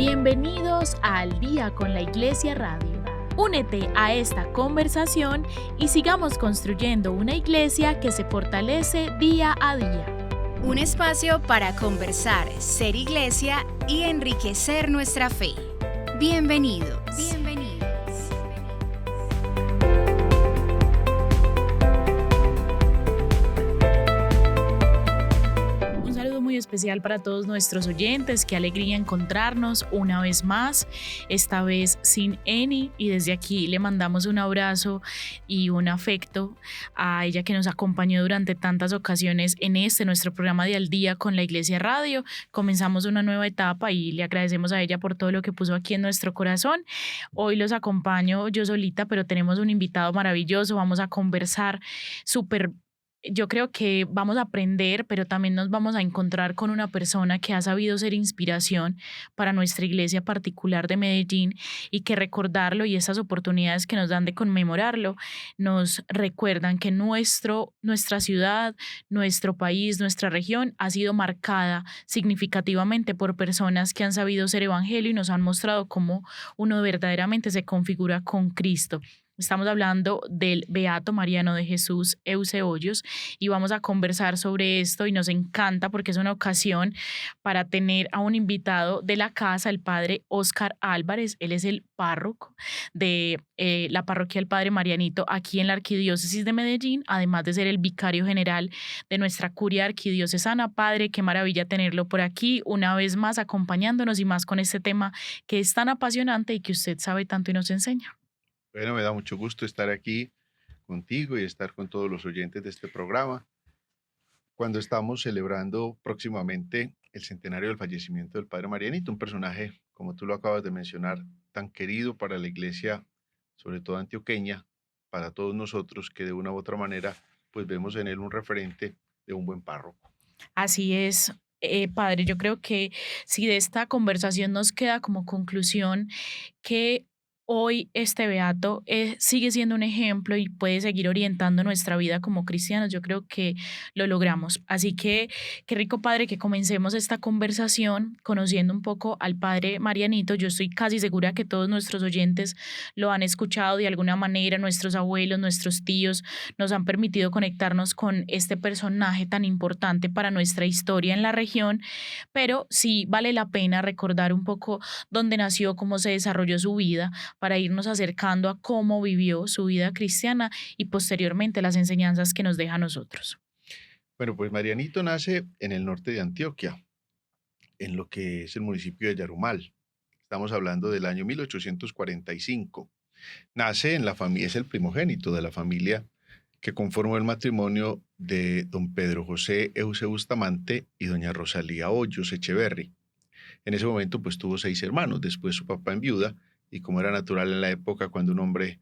Bienvenidos a Al Día con la Iglesia Radio. Únete a esta conversación y sigamos construyendo una iglesia que se fortalece día a día. Un espacio para conversar, ser iglesia y enriquecer nuestra fe. Bienvenidos. Un saludo muy especial para todos nuestros oyentes. Qué alegría encontrarnos una vez más, esta vez sin Eni, y desde aquí le mandamos un abrazo y un afecto a ella que nos acompañó durante tantas ocasiones en nuestro programa de Al Día con la Iglesia Radio. Comenzamos una nueva etapa y le agradecemos a ella por todo lo que puso aquí en nuestro corazón. Hoy los acompaño yo solita, pero tenemos un invitado maravilloso. Vamos a conversar súper. Yo creo que vamos a aprender, pero también nos vamos a encontrar con una persona que ha sabido ser inspiración para nuestra iglesia particular de Medellín, y que recordarlo y esas oportunidades que nos dan de conmemorarlo nos recuerdan que nuestra ciudad, nuestro país, nuestra región ha sido marcada significativamente por personas que han sabido ser evangelio y nos han mostrado cómo uno verdaderamente se configura con Cristo. Estamos hablando del Beato Mariano de Jesús Euce Hoyos, y vamos a conversar sobre esto, y nos encanta porque es una ocasión para tener a un invitado de la casa, el padre Óscar Álvarez. Él es el párroco de la parroquia del Padre Marianito aquí en la Arquidiócesis de Medellín, además de ser el vicario general de nuestra curia arquidiocesana. Padre, qué maravilla tenerlo por aquí una vez más acompañándonos, y más con este tema que es tan apasionante y que usted sabe tanto y nos enseña. Bueno, me da mucho gusto estar aquí contigo y estar con todos los oyentes de este programa, cuando estamos celebrando próximamente el centenario del fallecimiento del Padre Marianito, un personaje, como tú lo acabas de mencionar, tan querido para la iglesia, sobre todo antioqueña, para todos nosotros, que de una u otra manera pues vemos en él un referente de un buen párroco. Así es. Padre, yo creo que si de esta conversación nos queda como conclusión que hoy este beato sigue siendo un ejemplo y puede seguir orientando nuestra vida como cristianos, yo creo que lo logramos. Así que qué rico, Padre, que comencemos esta conversación conociendo un poco al Padre Marianito. Yo estoy casi segura que todos nuestros oyentes lo han escuchado de alguna manera. Nuestros abuelos, nuestros tíos nos han permitido conectarnos con este personaje tan importante para nuestra historia en la región, pero sí vale la pena recordar un poco dónde nació, cómo se desarrolló su vida, para irnos acercando a cómo vivió su vida cristiana y posteriormente las enseñanzas que nos deja a nosotros. Bueno, pues Marianito nace en el norte de Antioquia, en lo que es el municipio de Yarumal. Estamos hablando del año 1845. Nace en la familia, es el primogénito de la familia que conformó el matrimonio de don Pedro José Euce Bustamante y doña Rosalía Hoyos Echeverri. En ese momento pues tuvo 6 hermanos, después su papá enviuda, y como era natural en la época cuando un hombre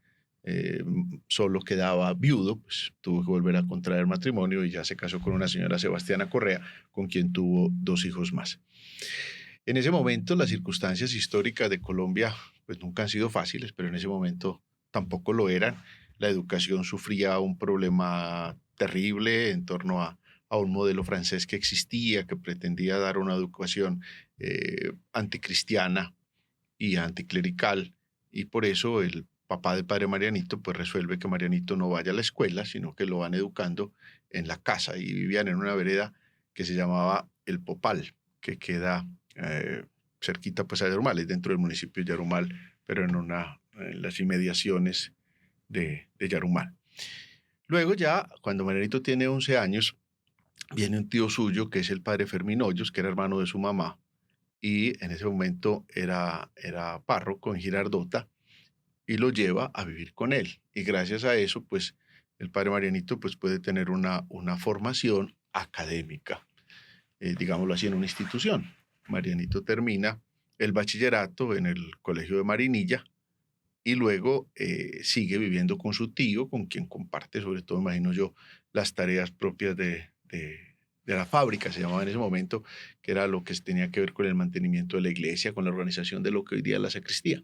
solo quedaba viudo, pues tuvo que volver a contraer matrimonio y ya se casó con una señora Sebastiana Correa, con quien tuvo 2 hijos más. En ese momento las circunstancias históricas de Colombia pues nunca han sido fáciles, pero en ese momento tampoco lo eran. La educación sufría un problema terrible en torno a un modelo francés que existía, que pretendía dar una educación anticristiana y anticlerical, y por eso el papá del padre Marianito pues resuelve que Marianito no vaya a la escuela, sino que lo van educando en la casa, y vivían en una vereda que se llamaba El Popal, que queda cerquita pues a Yarumal, es dentro del municipio de Yarumal, pero en las inmediaciones de Yarumal. Luego ya, cuando Marianito tiene 11 años, viene un tío suyo que es el padre Fermín Hoyos, que era hermano de su mamá, y en ese momento era párroco en Girardota, y lo lleva a vivir con él. Y gracias a eso, pues, el padre Marianito pues, puede tener una formación académica, digámoslo así, en una institución. Marianito termina el bachillerato en el Colegio de Marinilla, y luego sigue viviendo con su tío, con quien comparte, sobre todo, imagino yo, las tareas propias de la fábrica, se llamaba en ese momento, que era lo que tenía que ver con el mantenimiento de la iglesia, con la organización de lo que hoy día es la sacristía.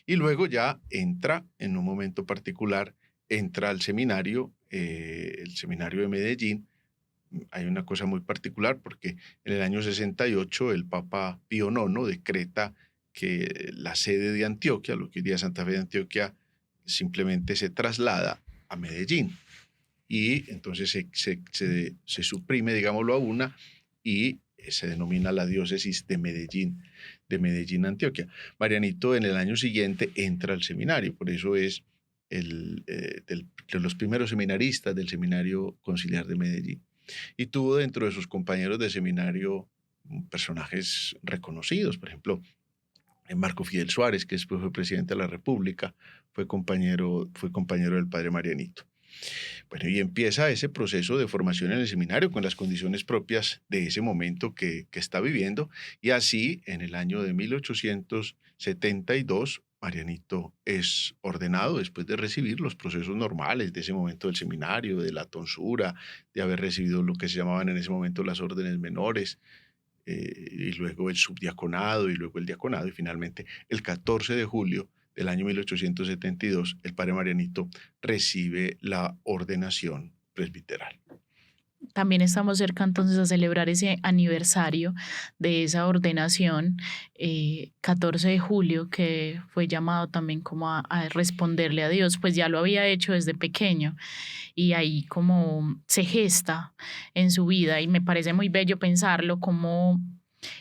Y luego ya entra, en un momento particular, entra al seminario, el seminario de Medellín. Hay una cosa muy particular porque en el año 68 el Papa Pío IX decreta que la sede de Antioquia, lo que hoy día es Santa Fe de Antioquia, simplemente se traslada a Medellín. Y entonces se suprime, digámoslo, a una y se denomina la diócesis de Medellín, Antioquia. Marianito en el año siguiente entra al seminario, por eso es de los primeros seminaristas del Seminario Conciliar de Medellín. Y tuvo dentro de sus compañeros de seminario personajes reconocidos, por ejemplo, Marco Fidel Suárez, que después fue presidente de la República, fue compañero del padre Marianito. Bueno, y empieza ese proceso de formación en el seminario con las condiciones propias de ese momento que está viviendo, y así en el año de 1872 Marianito es ordenado después de recibir los procesos normales de ese momento del seminario, de la tonsura, de haber recibido lo que se llamaban en ese momento las órdenes menores, y luego el subdiaconado y luego el diaconado, y finalmente el 14 de julio del año 1872 el padre Marianito recibe la ordenación presbiteral. También estamos cerca entonces a celebrar ese aniversario de esa ordenación, 14 de julio, que fue llamado también como a responderle a Dios, pues ya lo había hecho desde pequeño y ahí como se gesta en su vida, y me parece muy bello pensarlo como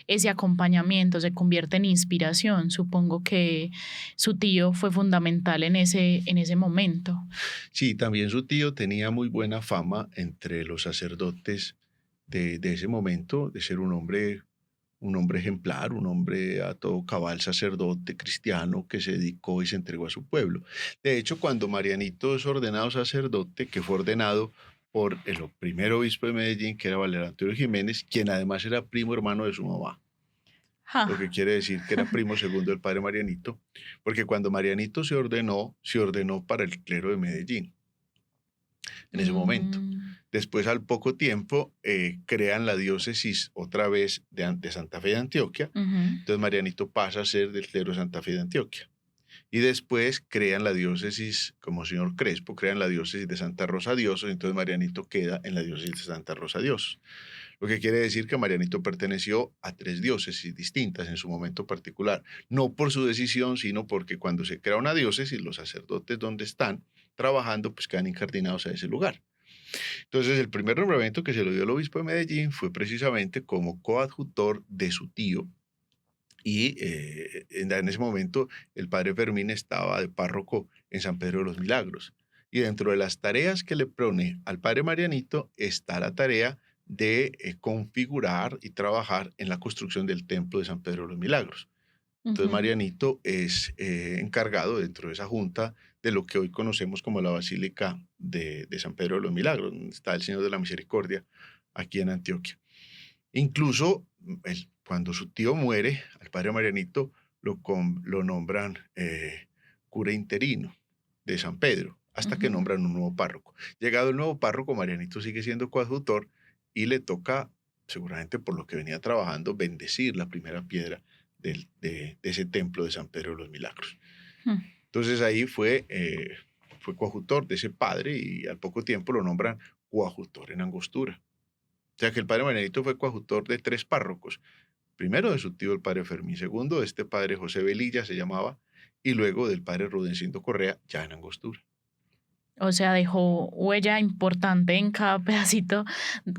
ese acompañamiento se convierte en inspiración. Supongo que su tío fue fundamental en ese momento. Sí, también su tío tenía muy buena fama entre los sacerdotes de ese momento, de ser un hombre ejemplar, un hombre a todo cabal, sacerdote cristiano que se dedicó y se entregó a su pueblo. De hecho, cuando Marianito es ordenado sacerdote, que fue ordenado por el primer obispo de Medellín, que era Valera Antonio Jiménez, quien además era primo hermano de su mamá. Lo que quiere decir que era primo segundo del padre Marianito, porque cuando Marianito se ordenó para el clero de Medellín, en ese momento. Después, al poco tiempo, crean la diócesis otra vez de Santa Fe de Antioquia. Entonces Marianito pasa a ser del clero de Santa Fe de Antioquia. Y después crean la diócesis, como señor Crespo, crean la diócesis de Santa Rosa de Osos, entonces Marianito queda en la diócesis de Santa Rosa de Osos. Lo que quiere decir que Marianito perteneció a 3 diócesis distintas en su momento particular, no por su decisión, sino porque cuando se crea una diócesis, los sacerdotes donde están trabajando, pues quedan incardinados a ese lugar. Entonces, el primer nombramiento que se le dio al obispo de Medellín fue precisamente como coadjutor de su tío, y en ese momento el padre Fermín estaba de párroco en San Pedro de los Milagros. Y dentro de las tareas que le pone al padre Marianito está la tarea de configurar y trabajar en la construcción del templo de San Pedro de los Milagros. Entonces Marianito es encargado dentro de esa junta de lo que hoy conocemos como la Basílica de San Pedro de los Milagros, donde está el Señor de la Misericordia, aquí en Antioquia. Incluso cuando su tío muere, al padre Marianito lo nombran cura interino de San Pedro, hasta que nombran un nuevo párroco. Llegado el nuevo párroco, Marianito sigue siendo coadjutor y le toca, seguramente por lo que venía trabajando, bendecir la primera piedra de ese templo de San Pedro de los Milagros. Entonces ahí fue coadjutor de ese padre, y al poco tiempo lo nombran coadjutor en Angostura. O sea que el padre Marianito fue coadjutor de 3 párrocos. Primero de su tío el padre Fermín, segundo de este padre José Velilla se llamaba, y luego del padre Rudencindo Correa, ya en Angostura. O sea, dejó huella importante en cada pedacito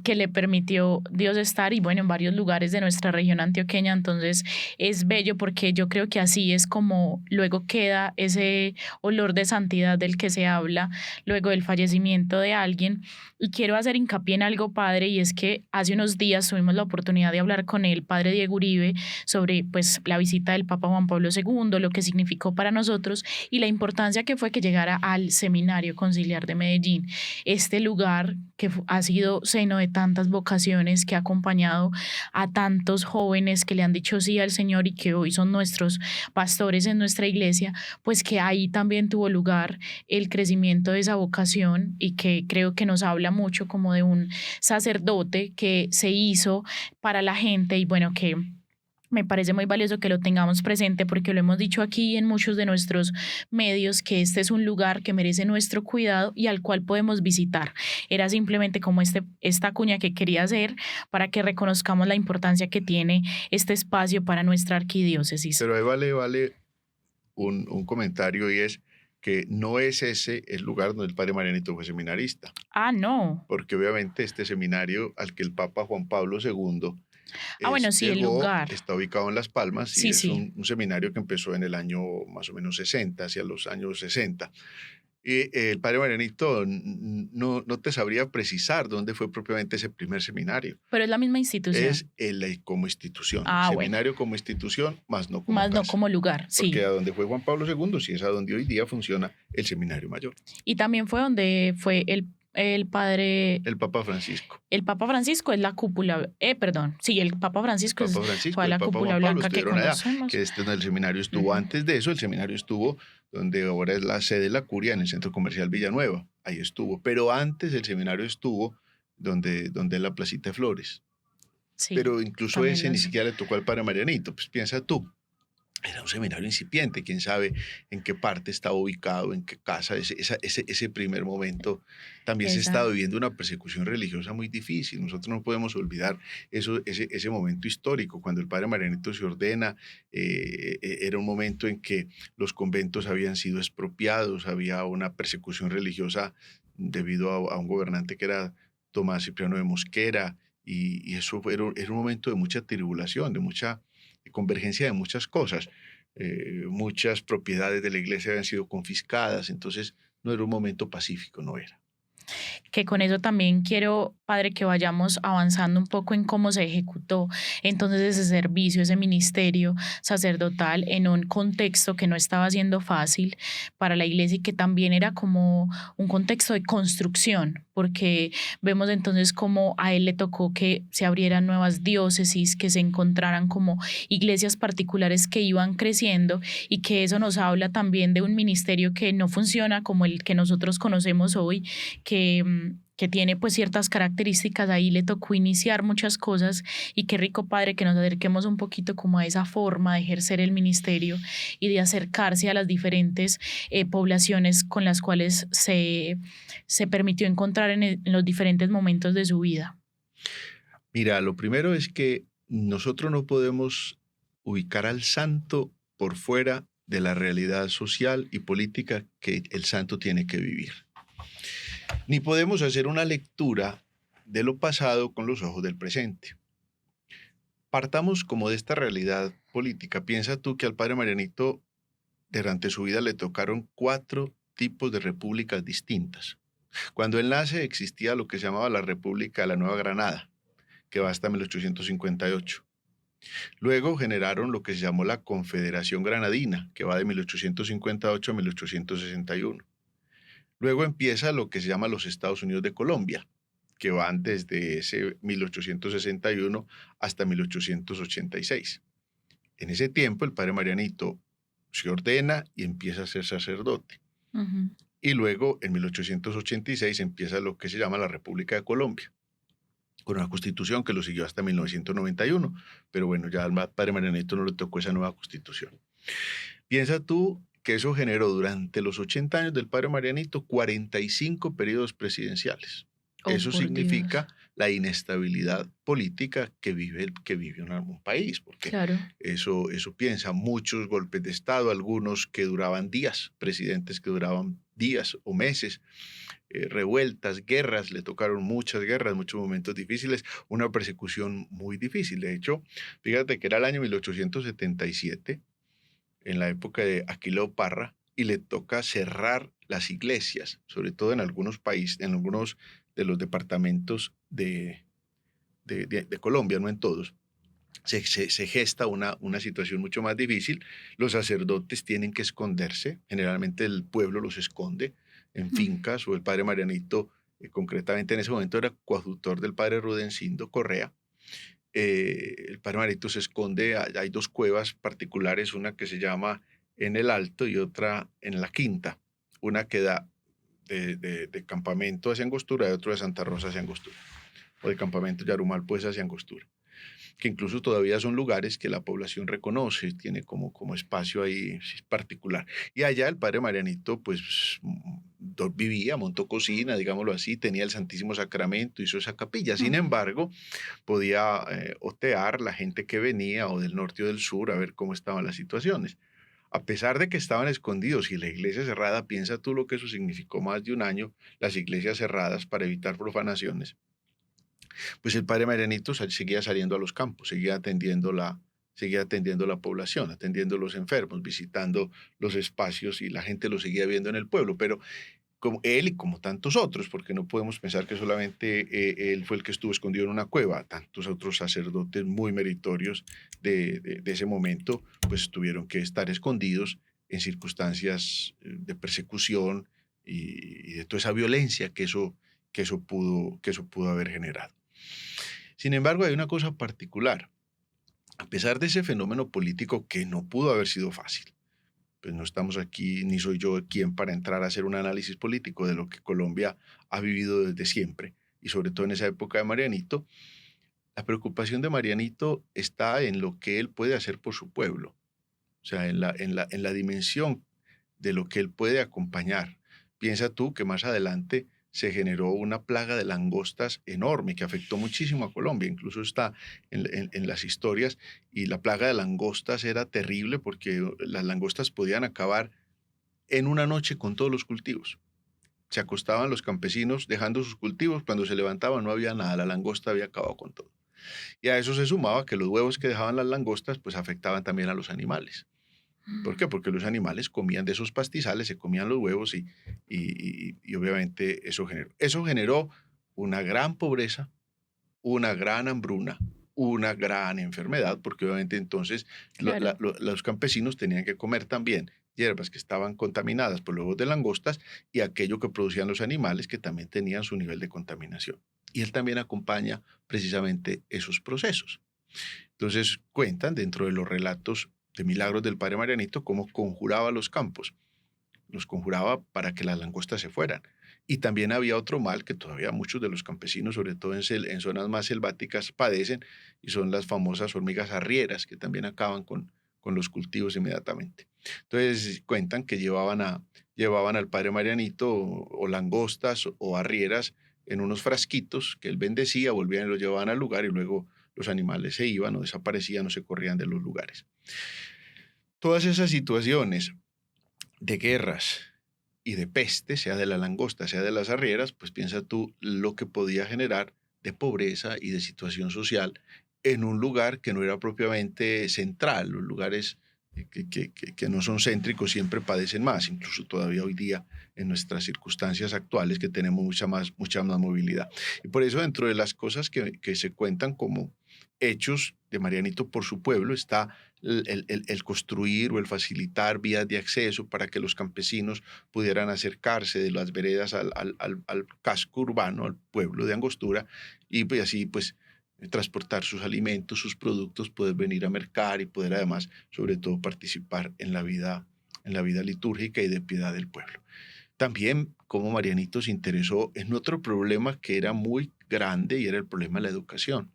que le permitió Dios estar, y bueno, en varios lugares de nuestra región antioqueña. Entonces es bello porque yo creo que así es como luego queda ese olor de santidad del que se habla luego del fallecimiento de alguien. Y quiero hacer hincapié en algo, padre, y es que hace unos días tuvimos la oportunidad de hablar con el padre Diego Uribe sobre pues la visita del Papa Juan Pablo II, lo que significó para nosotros y la importancia que fue que llegara al Seminario Conciliar de Medellín, este lugar que ha sido seno de tantas vocaciones, que ha acompañado a tantos jóvenes que le han dicho sí al Señor y que hoy son nuestros pastores en nuestra iglesia, pues que ahí también tuvo lugar el crecimiento de esa vocación, y que creo que nos habla mucho como de un sacerdote que se hizo para la gente, y bueno, que Me parece muy valioso que lo tengamos presente porque lo hemos dicho aquí en muchos de nuestros medios que este es un lugar que merece nuestro cuidado y al cual podemos visitar. Era simplemente como esta cuña que quería hacer para que reconozcamos la importancia que tiene este espacio para nuestra arquidiócesis. Pero ahí vale un comentario, y es que no es ese el lugar donde el padre Marianito fue seminarista, Ah, no. porque obviamente este seminario al que el Papa Juan Pablo II Ah, bueno, sí, el llegó lugar. está ubicado en Las Palmas, y Sí, es sí. un seminario que empezó en el año más o menos 60, hacia los años 60. Y el padre Marianito no te sabría precisar dónde fue propiamente ese primer seminario. Pero es la misma institución. Es como institución, Ah, bueno. seminario como institución, más no como Más no casa. como lugar, sí. Porque a donde fue Juan Pablo II, sí es a donde hoy día funciona el Seminario Mayor. Y también fue donde fue el padre, El Papa Francisco. el Papa Francisco es la cúpula, perdón, sí, el Papa Francisco, Papa Francisco fue a y la el Papa cúpula Juan Pablo blanca que estuvieron allá, conocemos. que este donde el seminario estuvo. Ujú. Antes de eso, el seminario estuvo donde ahora es la sede de la curia, en el Centro Comercial Villanueva. Ahí estuvo. Pero antes el seminario estuvo donde es la Placita de Flores. Sí, Pero incluso también ese lo ni sé. siquiera le tocó al padre Marianito. Pues piensa tú. Era un seminario incipiente, quién sabe en qué parte estaba ubicado, en qué casa, ese primer momento. También se estaba viviendo una persecución religiosa muy difícil. Nosotros no podemos olvidar ese momento histórico. Cuando el padre Marianito se ordena, era un momento en que los conventos habían sido expropiados, había una persecución religiosa debido a un gobernante que era Tomás Cipriano de Mosquera, y eso era un momento de mucha tribulación, de mucha convergencia de muchas cosas. Muchas propiedades de la iglesia habían sido confiscadas, entonces no era un momento pacífico, no era. Que con eso también quiero, padre, que vayamos avanzando un poco en cómo se ejecutó entonces ese servicio, ese ministerio sacerdotal en un contexto que no estaba siendo fácil para la iglesia y que también era como un contexto de construcción, porque vemos entonces cómo a él le tocó que se abrieran nuevas diócesis, que se encontraran como iglesias particulares que iban creciendo y que eso nos habla también de un ministerio que no funciona como el que nosotros conocemos hoy, que tiene pues ciertas características. Ahí le tocó iniciar muchas cosas y qué rico, padre, que nos acerquemos un poquito como a esa forma de ejercer el ministerio y de acercarse a las diferentes poblaciones con las cuales se permitió encontrar en los diferentes momentos de su vida. Mira, lo primero es que nosotros no podemos ubicar al santo por fuera de la realidad social y política que el santo tiene que vivir. Ni podemos hacer una lectura de lo pasado con los ojos del presente. Partamos como de esta realidad política. Piensa tú que al padre Marianito durante su vida le tocaron 4 tipos de repúblicas distintas. Cuando él nace existía lo que se llamaba la República de la Nueva Granada, que va hasta 1858. Luego generaron lo que se llamó la Confederación Granadina, que va de 1858 a 1861. Luego empieza lo que se llama los Estados Unidos de Colombia, que van desde ese 1861 hasta 1886. En ese tiempo el padre Marianito se ordena y empieza a ser sacerdote. Uh-huh. Y luego en 1886 empieza lo que se llama la República de Colombia, con una constitución que lo siguió hasta 1991. Pero bueno, ya al padre Marianito no le tocó esa nueva constitución. Piensa tú que eso generó durante los 80 años del padre Marianito 45 periodos presidenciales. Eso significa la inestabilidad política que vive un país, porque claro, eso piensa, muchos golpes de Estado, algunos que duraban días, presidentes que duraban días o meses, revueltas, guerras, le tocaron muchas guerras, muchos momentos difíciles, una persecución muy difícil. De hecho, fíjate que era el año 1877, en la época de Aquileo Parra, y le toca cerrar las iglesias, sobre todo en algunos países, en algunos de los departamentos de Colombia, no en todos. Se gesta una situación mucho más difícil. Los sacerdotes tienen que esconderse, generalmente el pueblo los esconde en fincas, o el padre Marianito, concretamente en ese momento era coadjutor del padre Rudencindo Correa. El padre Marianito se esconde, hay 2 cuevas particulares, una que se llama en el Alto y otra en la Quinta, una que da de Campamento hacia Angostura y otro de Santa Rosa hacia Angostura, o de Campamento Yarumal pues hacia Angostura. que incluso todavía son lugares que la población reconoce, tiene como espacio ahí particular. Y allá el padre Marianito pues vivía, montó cocina, digámoslo así, tenía el Santísimo Sacramento, hizo esa capilla. Sin embargo, podía otear la gente que venía o del norte o del sur a ver cómo estaban las situaciones. A pesar de que estaban escondidos y la iglesia cerrada, piensa tú lo que eso significó más de un año, las iglesias cerradas para evitar profanaciones. Pues el padre Marianito seguía saliendo a los campos, seguía atendiendo la población, atendiendo a los enfermos, visitando los espacios y la gente lo seguía viendo en el pueblo. Pero como él y como tantos otros, porque no podemos pensar que solamente él fue el que estuvo escondido en una cueva, tantos otros sacerdotes muy meritorios de ese momento, pues tuvieron que estar escondidos en circunstancias de persecución y de toda esa violencia que eso pudo haber generado. Sin embargo, hay una cosa particular. A pesar de ese fenómeno político que no pudo haber sido fácil, pues no estamos aquí, ni soy yo quien para entrar a hacer un análisis político de lo que Colombia ha vivido desde siempre, y sobre todo en esa época de Marianito, la preocupación de Marianito está en lo que él puede hacer por su pueblo, o sea, en la dimensión de lo que él puede acompañar. Piensa tú que más adelante se generó una plaga de langostas enorme que afectó muchísimo a Colombia, incluso está en las historias, y la plaga de langostas era terrible porque las langostas podían acabar en una noche con todos los cultivos. Se acostaban los campesinos dejando sus cultivos, cuando se levantaban no había nada, la langosta había acabado con todo. Y a eso se sumaba que los huevos que dejaban las langostas pues afectaban también a los animales. ¿Por qué? Porque los animales comían de esos pastizales, se comían los huevos y obviamente eso generó una gran pobreza, una gran hambruna, una gran enfermedad, porque obviamente entonces Claro. los campesinos tenían que comer también hierbas que estaban contaminadas por los huevos de langostas y aquello que producían los animales que también tenían su nivel de contaminación. Y él también acompaña precisamente esos procesos. Entonces cuentan dentro de los relatos de milagros del padre Marianito cómo conjuraba los campos, los conjuraba para que las langostas se fueran. Y también había otro mal que todavía muchos de los campesinos, sobre todo en zonas más selváticas, padecen, y son las famosas hormigas arrieras, que también acaban con los cultivos inmediatamente. Entonces cuentan que llevaban al padre Marianito o langostas o arrieras en unos frasquitos que él bendecía, volvían y los llevaban al lugar y luego los animales se iban o desaparecían o se corrían de los lugares. Todas esas situaciones de guerras y de peste, sea de la langosta, sea de las arrieras, pues piensa tú lo que podía generar de pobreza y de situación social en un lugar que no era propiamente central. Los lugares que no son céntricos siempre padecen más, incluso todavía hoy día en nuestras circunstancias actuales que tenemos mucha más movilidad. Y por eso dentro de las cosas que se cuentan como hechos de Marianito por su pueblo está el construir o el facilitar vías de acceso para que los campesinos pudieran acercarse de las veredas al casco urbano, al pueblo de Angostura, y pues así pues transportar sus alimentos, sus productos, poder venir a mercar y poder además, sobre todo, participar en la vida litúrgica y de piedad del pueblo. También, como Marianito se interesó en otro problema que era muy grande y era el problema de la educación.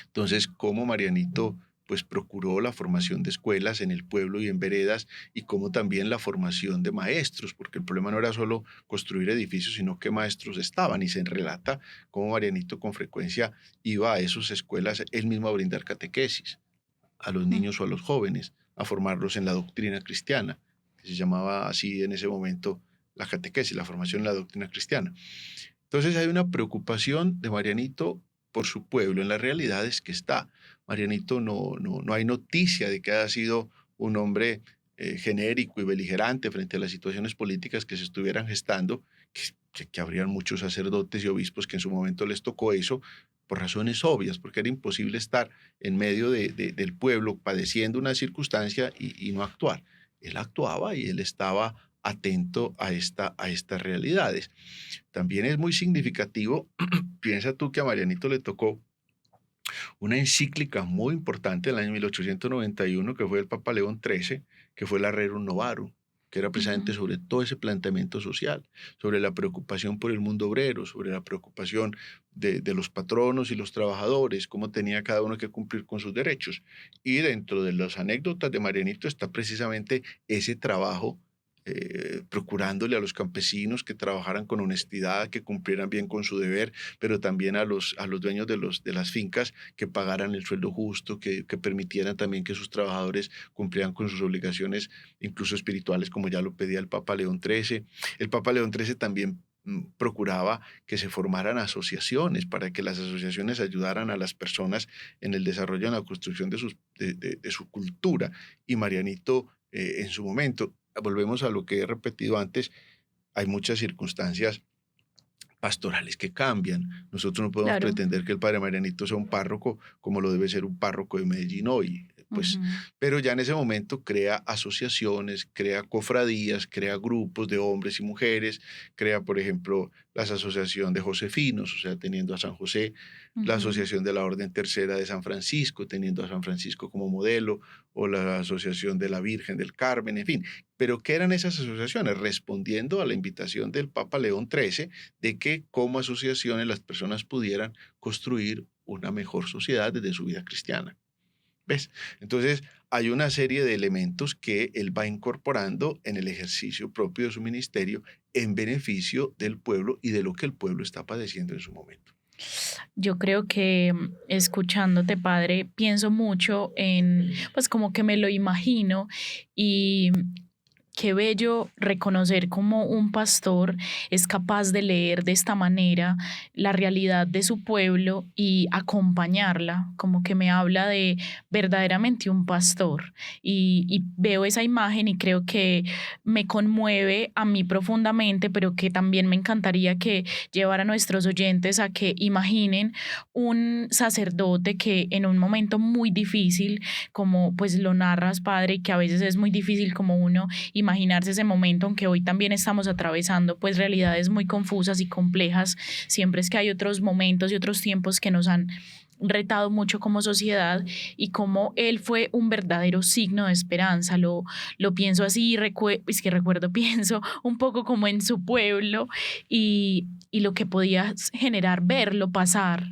Entonces, cómo Marianito pues procuró la formación de escuelas en el pueblo y en veredas, y cómo también la formación de maestros, porque el problema no era solo construir edificios, sino que maestros estaban, y se relata cómo Marianito con frecuencia iba a esas escuelas él mismo a brindar catequesis a los niños o a los jóvenes, a formarlos en la doctrina cristiana, que se llamaba así en ese momento la catequesis, la formación en la doctrina cristiana. Entonces hay una preocupación de Marianito por su pueblo. En la realidad es que está. Marianito no hay noticia de que haya sido un hombre genérico y beligerante frente a las situaciones políticas que se estuvieran gestando, que habrían muchos sacerdotes y obispos que en su momento les tocó eso, por razones obvias, porque era imposible estar en medio del pueblo padeciendo una circunstancia y no actuar. Él actuaba y él estaba atento a estas realidades. También es muy significativo, piensa tú que a Marianito le tocó una encíclica muy importante en el año 1891, que fue el Papa León XIII, que fue la Rerum Novarum, que era precisamente sobre todo ese planteamiento social, sobre la preocupación por el mundo obrero, sobre la preocupación de los patronos y los trabajadores, cómo tenía cada uno que cumplir con sus derechos. Y dentro de las anécdotas de Marianito está precisamente ese trabajo, procurándole a los campesinos que trabajaran con honestidad, que cumplieran bien con su deber, pero también a los dueños de las fincas que pagaran el sueldo justo, que permitieran también que sus trabajadores cumplieran con sus obligaciones, incluso espirituales, como ya lo pedía el Papa León XIII. El Papa León XIII también procuraba que se formaran asociaciones para que las asociaciones ayudaran a las personas en el desarrollo, en la construcción de su cultura. Y Marianito, en su momento, volvemos a lo que he repetido antes, hay muchas circunstancias pastorales que cambian. Nosotros no podemos Claro. pretender que el padre Marianito sea un párroco como lo debe ser un párroco de Medellín hoy. Pues, Ujú. pero ya en ese momento crea asociaciones, crea cofradías, crea grupos de hombres y mujeres, crea, por ejemplo, la Asociación de Josefinos, o sea, teniendo a San José, la Ujú. Asociación de la Orden Tercera de San Francisco, teniendo a San Francisco como modelo, o la Asociación de la Virgen del Carmen, en fin. Pero ¿qué eran esas asociaciones? Respondiendo a la invitación del Papa León XIII de que como asociaciones las personas pudieran construir una mejor sociedad desde su vida cristiana. ¿Ves? Entonces, hay una serie de elementos que él va incorporando en el ejercicio propio de su ministerio en beneficio del pueblo y de lo que el pueblo está padeciendo en su momento. Yo creo que escuchándote, padre, pienso mucho en, pues como que me lo imagino y qué bello reconocer cómo un pastor es capaz de leer de esta manera la realidad de su pueblo y acompañarla, como que me habla de verdaderamente un pastor. Y veo esa imagen y creo que me conmueve a mí profundamente, pero que también me encantaría que llevar a nuestros oyentes a que imaginen un sacerdote que en un momento muy difícil, como pues lo narras, padre, que a veces es muy difícil como uno imaginarse ese momento, aunque hoy también estamos atravesando pues realidades muy confusas y complejas, siempre es que hay otros momentos y otros tiempos que nos han retado mucho como sociedad y como él fue un verdadero signo de esperanza. Lo pienso así, es que recuerdo, pienso un poco como en su pueblo y lo que podía generar verlo pasar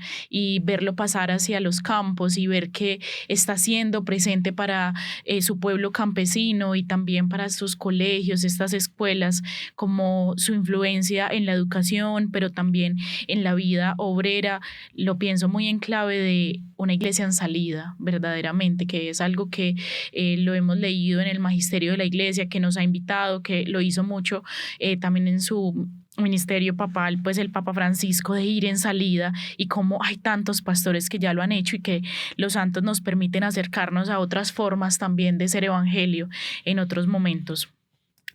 hacia los campos y ver que está siendo presente para su pueblo campesino y también para sus colegios, estas escuelas, como su influencia en la educación, pero también en la vida obrera. Lo pienso muy en clave de una iglesia en salida, verdaderamente, que es algo que lo hemos leído en el magisterio de la iglesia, que nos ha invitado, que lo hizo mucho también en su ministerio papal, pues el Papa Francisco, de ir en salida, y cómo hay tantos pastores que ya lo han hecho y que los santos nos permiten acercarnos a otras formas también de ser evangelio en otros momentos.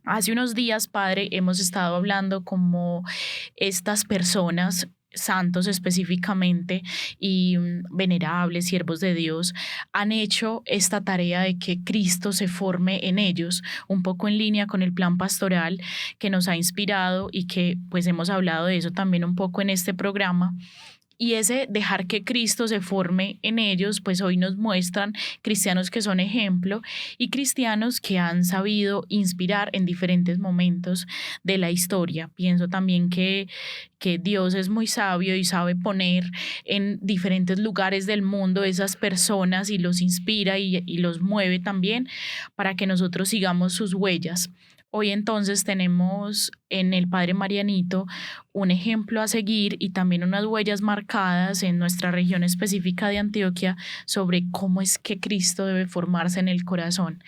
Hace unos días, padre, hemos estado hablando como estas personas, santos específicamente y venerables, siervos de Dios, han hecho esta tarea de que Cristo se forme en ellos, un poco en línea con el plan pastoral que nos ha inspirado y que pues hemos hablado de eso también un poco en este programa. Y ese dejar que Cristo se forme en ellos, pues hoy nos muestran cristianos que son ejemplo y cristianos que han sabido inspirar en diferentes momentos de la historia. Pienso también que Dios es muy sabio y sabe poner en diferentes lugares del mundo esas personas y los inspira y los mueve también para que nosotros sigamos sus huellas. Hoy entonces tenemos en el Padre Marianito un ejemplo a seguir y también unas huellas marcadas en nuestra región específica de Antioquia sobre cómo es que Cristo debe formarse en el corazón.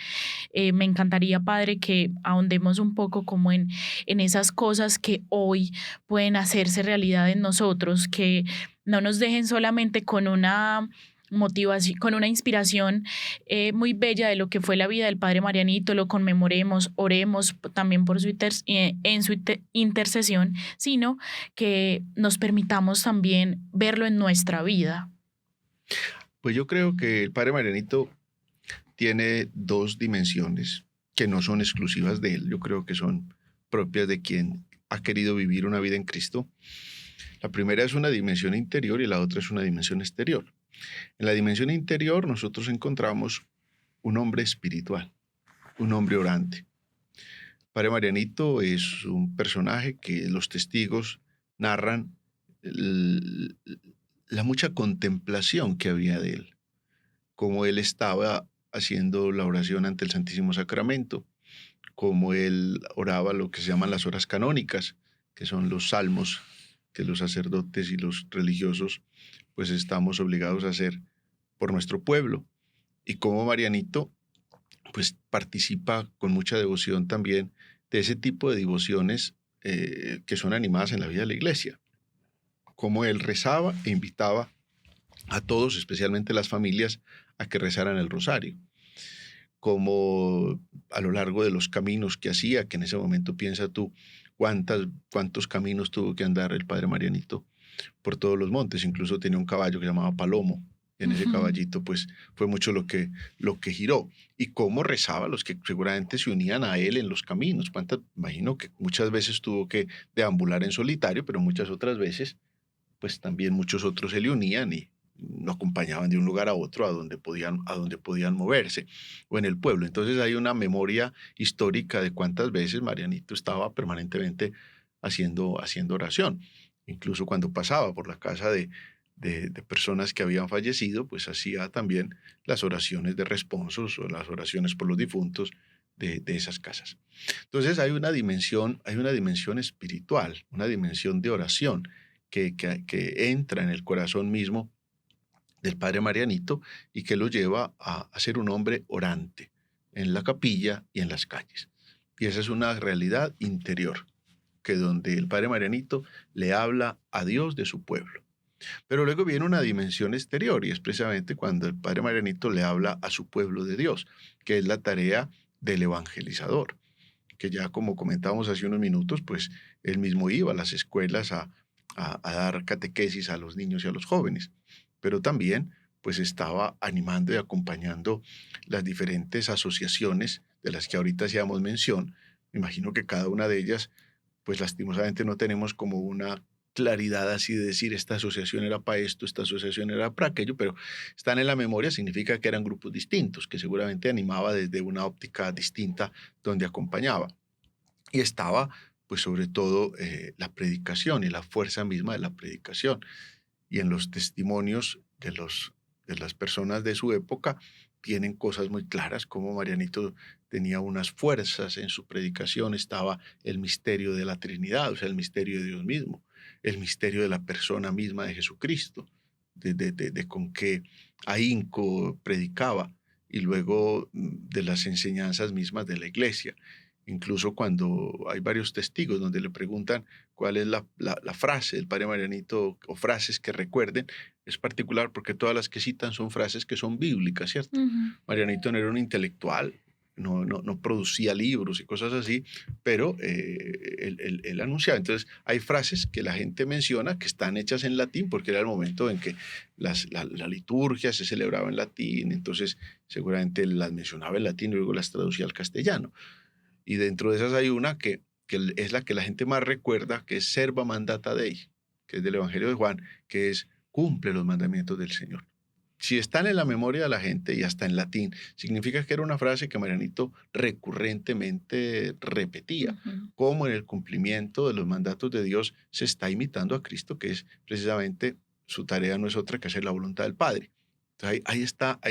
Me encantaría, Padre, que ahondemos un poco como en esas cosas que hoy pueden hacerse realidad en nosotros, que no nos dejen solamente con una motivación, con una inspiración muy bella de lo que fue la vida del Padre Marianito, lo conmemoremos, oremos también por en su intercesión, sino que nos permitamos también verlo en nuestra vida. Pues yo creo que el padre Marianito tiene dos dimensiones que no son exclusivas de él, yo creo que son propias de quien ha querido vivir una vida en Cristo. La primera es una dimensión interior y la otra es una dimensión exterior. En la dimensión interior nosotros encontramos un hombre espiritual, un hombre orante, Padre Marianito es un personaje que los testigos narran l- la mucha contemplación que había de él, cómo él estaba haciendo la oración ante el Santísimo Sacramento, cómo él oraba lo que se llaman las horas canónicas, que son los salmos que los sacerdotes y los religiosos pues estamos obligados a hacer por nuestro pueblo, y cómo Marianito pues participa con mucha devoción también de ese tipo de devociones que son animadas en la vida de la iglesia, como él rezaba e invitaba a todos, especialmente las familias, a que rezaran el rosario, como a lo largo de los caminos que hacía, que en ese momento piensa tú cuántos caminos tuvo que andar el padre Marianito por todos los montes, incluso tenía un caballo que se llamaba Palomo, y en ese Ujú. caballito pues fue mucho lo que giró, y cómo rezaba los que seguramente se unían a él en los caminos. Imagino que muchas veces tuvo que deambular en solitario, pero muchas otras veces pues también muchos otros se le unían y lo acompañaban de un lugar a otro a donde podían moverse, o en el pueblo. Entonces hay una memoria histórica de cuántas veces Marianito estaba permanentemente haciendo oración. Incluso cuando pasaba por la casa de personas que habían fallecido, pues hacía también las oraciones de responsos o las oraciones por los difuntos de esas casas. Entonces hay una dimensión espiritual, una dimensión de oración que entra en el corazón mismo del padre Marianito y que lo lleva a ser un hombre orante en la capilla y en las calles. Y esa es una realidad interior, que donde el padre Marianito le habla a Dios de su pueblo. Pero luego viene una dimensión exterior, y es precisamente cuando el padre Marianito le habla a su pueblo de Dios, que es la tarea del evangelizador, que ya como comentábamos hace unos minutos, pues él mismo iba a las escuelas a dar catequesis a los niños y a los jóvenes, pero también pues estaba animando y acompañando las diferentes asociaciones de las que ahorita hacíamos mención. Me imagino que cada una de ellas, pues lastimosamente no tenemos como una claridad así de decir esta asociación era para esto, esta asociación era para aquello, pero están en la memoria, significa que eran grupos distintos, que seguramente animaba desde una óptica distinta donde acompañaba. Y estaba, pues sobre todo, la predicación y la fuerza misma de la predicación. Y en los testimonios de las personas de su época tienen cosas muy claras, como Marianito tenía unas fuerzas en su predicación, estaba el misterio de la Trinidad, o sea, el misterio de Dios mismo, el misterio de la persona misma de Jesucristo, de con qué ahínco predicaba, y luego de las enseñanzas mismas de la iglesia. Incluso cuando hay varios testigos donde le preguntan cuál es la frase del padre Marianito o frases que recuerden, es particular porque todas las que citan son frases que son bíblicas, ¿cierto? Ujú. Marianito no era un intelectual, no producía libros y cosas así, pero él anunciaba. Entonces, hay frases que la gente menciona que están hechas en latín porque era el momento en que la liturgia se celebraba en latín, entonces seguramente él las mencionaba en latín y luego las traducía al castellano. Y dentro de esas hay una que es la que la gente más recuerda, que es Serva Mandata Dei, que es del Evangelio de Juan, que es cumple los mandamientos del Señor. Si están en la memoria de la gente y hasta en latín, significa que era una frase que Marianito recurrentemente repetía, Ujú. como en el cumplimiento de los mandatos de Dios se está imitando a Cristo, que es precisamente su tarea, no es otra que hacer la voluntad del Padre. Entonces ahí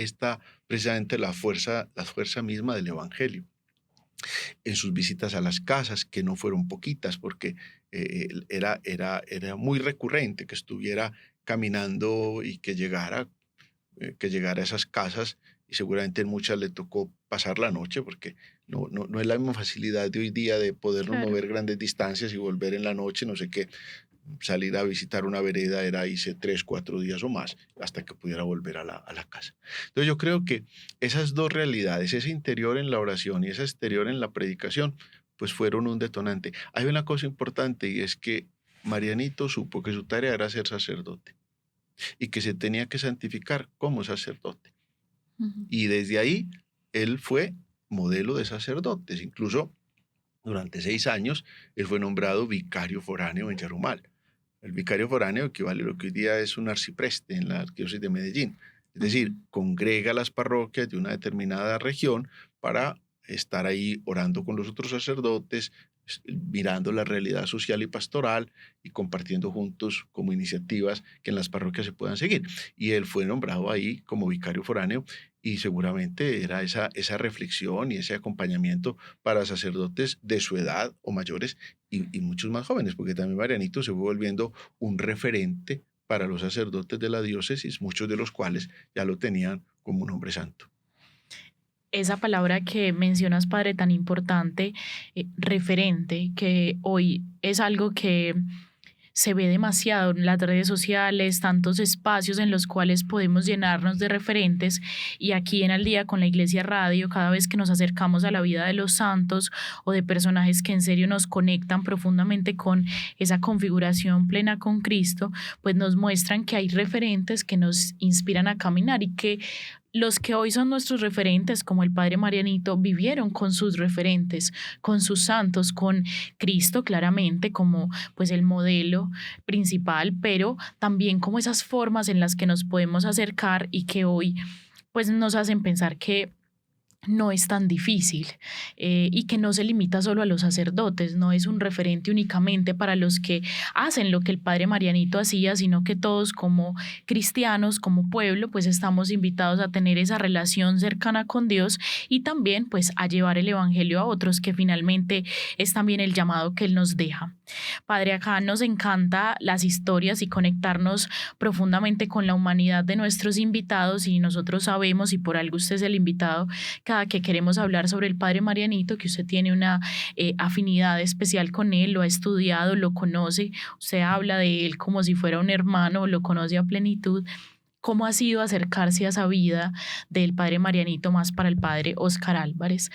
está precisamente la fuerza misma del Evangelio en sus visitas a las casas, que no fueron poquitas, porque era muy recurrente que estuviera caminando y que llegara a esas casas, y seguramente en muchas le tocó pasar la noche, porque no es la misma facilidad de hoy día de podernos Claro. mover grandes distancias y volver en la noche, no sé qué. Salir a visitar una vereda era irse 3, 4 días o más hasta que pudiera volver a la casa. Entonces yo creo que esas dos realidades, ese interior en la oración y ese exterior en la predicación, pues fueron un detonante. Hay una cosa importante, y es que Marianito supo que su tarea era ser sacerdote y que se tenía que santificar como sacerdote. Ujú. Y desde ahí él fue modelo de sacerdotes. Incluso durante 6 años él fue nombrado vicario foráneo en Yarumal. El vicario foráneo equivale a lo que hoy día es un arcipreste en la arquidiócesis de Medellín. Es Ujú. decir, congrega las parroquias de una determinada región para estar ahí orando con los otros sacerdotes, mirando la realidad social y pastoral y compartiendo juntos como iniciativas que en las parroquias se puedan seguir. Y él fue nombrado ahí como vicario foráneo y seguramente era esa reflexión y ese acompañamiento para sacerdotes de su edad o mayores y muchos más jóvenes, porque también Marianito se fue volviendo un referente para los sacerdotes de la diócesis, muchos de los cuales ya lo tenían como un hombre santo. Esa palabra que mencionas, padre, tan importante, referente, que hoy es algo que se ve demasiado en las redes sociales, tantos espacios en los cuales podemos llenarnos de referentes, y aquí en Al Día con la Iglesia Radio, cada vez que nos acercamos a la vida de los santos o de personajes que en serio nos conectan profundamente con esa configuración plena con Cristo, pues nos muestran que hay referentes que nos inspiran a caminar y que los que hoy son nuestros referentes, como el padre Marianito, vivieron con sus referentes, con sus santos, con Cristo claramente como pues el modelo principal, pero también como esas formas en las que nos podemos acercar y que hoy pues nos hacen pensar que no es tan difícil, y que no se limita solo a los sacerdotes, no es un referente únicamente para los que hacen lo que el padre Marianito hacía, sino que todos como cristianos, como pueblo, pues estamos invitados a tener esa relación cercana con Dios y también pues a llevar el evangelio a otros, que finalmente es también el llamado que Él nos deja. Padre, acá nos encanta las historias y conectarnos profundamente con la humanidad de nuestros invitados, y nosotros sabemos, y por algo usted es el invitado, cada que queremos hablar sobre el padre Marianito, que usted tiene una afinidad especial con él, lo ha estudiado, lo conoce, usted habla de él como si fuera un hermano, lo conoce a plenitud. ¿Cómo ha sido acercarse a esa vida del padre Marianito, más para el padre Óscar Álvarez,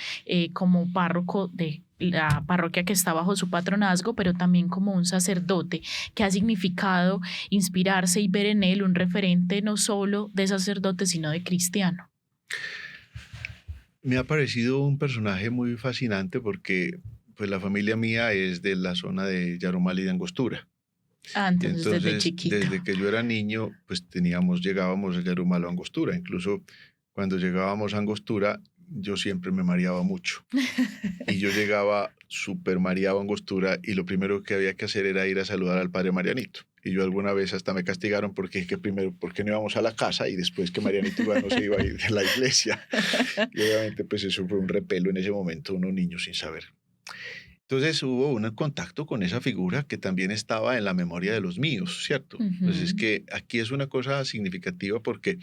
como párroco de la parroquia que está bajo su patronazgo, pero también como un sacerdote? ¿Qué ha significado inspirarse y ver en él un referente no solo de sacerdote, sino de cristiano? Me ha parecido un personaje muy fascinante porque pues la familia mía es de la zona de Yarumal y de Angostura. Y Entonces desde entonces, chiquito. desde que yo era niño, pues llegábamos a Yarumal o Angostura. Incluso cuando llegábamos a Angostura, yo siempre me mareaba mucho. Y yo llegaba súper mareado a Angostura y lo primero que había que hacer era ir a saludar al padre Marianito. Y yo alguna vez hasta me castigaron porque es que primero, ¿por qué no íbamos a la casa? Y después que Marianito no se iba a ir de la iglesia. Y obviamente pues eso fue un repelo en ese momento, unos niños sin saber. Entonces hubo un contacto con esa figura que también estaba en la memoria de los míos, ¿cierto? Entonces es que aquí es una cosa significativa porque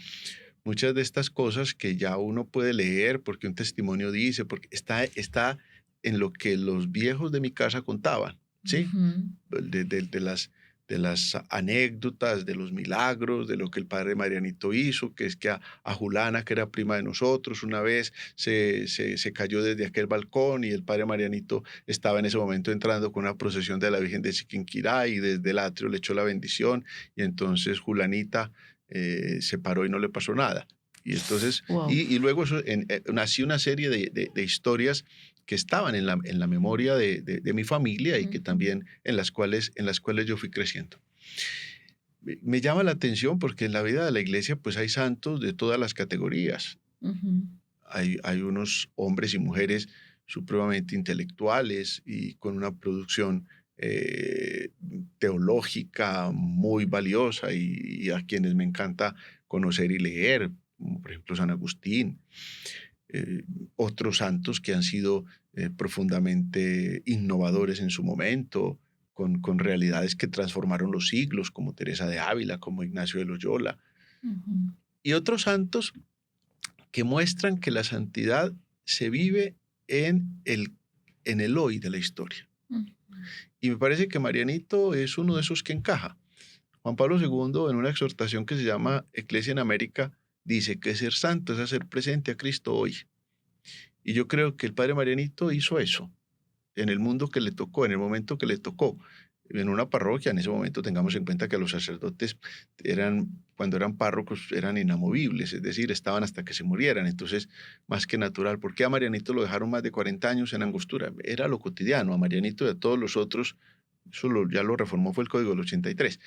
muchas de estas cosas que ya uno puede leer, porque un testimonio dice, porque está en lo que los viejos de mi casa contaban, ¿sí? De las anécdotas, de los milagros, de lo que el padre Marianito hizo, que es que a Julana, que era prima de nosotros, una vez se cayó desde aquel balcón y el padre Marianito estaba en ese momento entrando con una procesión de la Virgen de Chiquinquirá y desde el atrio le echó la bendición y entonces Julanita se paró y no le pasó nada. Y entonces, Wow. y luego nació una serie de historias que estaban en la memoria de mi familia y que también en las cuales yo fui creciendo. Me llama la atención porque en la vida de la iglesia pues hay santos de todas las categorías. Hay unos hombres y mujeres supremamente intelectuales y con una producción teológica muy valiosa y a quienes me encanta conocer y leer, como por ejemplo San Agustín. Otros santos que han sido profundamente innovadores en su momento, con realidades que transformaron los siglos, como Teresa de Ávila, como Ignacio de Loyola. Y otros santos que muestran que la santidad se vive en el hoy de la historia. Y me parece que Marianito es uno de esos que encaja. Juan Pablo II, en una exhortación que se llama Ecclesia in America, dice que ser santo es hacer presente a Cristo hoy. Y yo creo que el padre Marianito hizo eso en el mundo que le tocó, en el momento que le tocó. En una parroquia, en ese momento tengamos en cuenta que los sacerdotes cuando eran párrocos, eran inamovibles, es decir, estaban hasta que se murieran. Entonces, más que natural. ¿Por qué a Marianito lo dejaron más de 40 años en Angostura? Era lo cotidiano. A Marianito y a todos los otros, ya lo reformó, fue el Código del 83.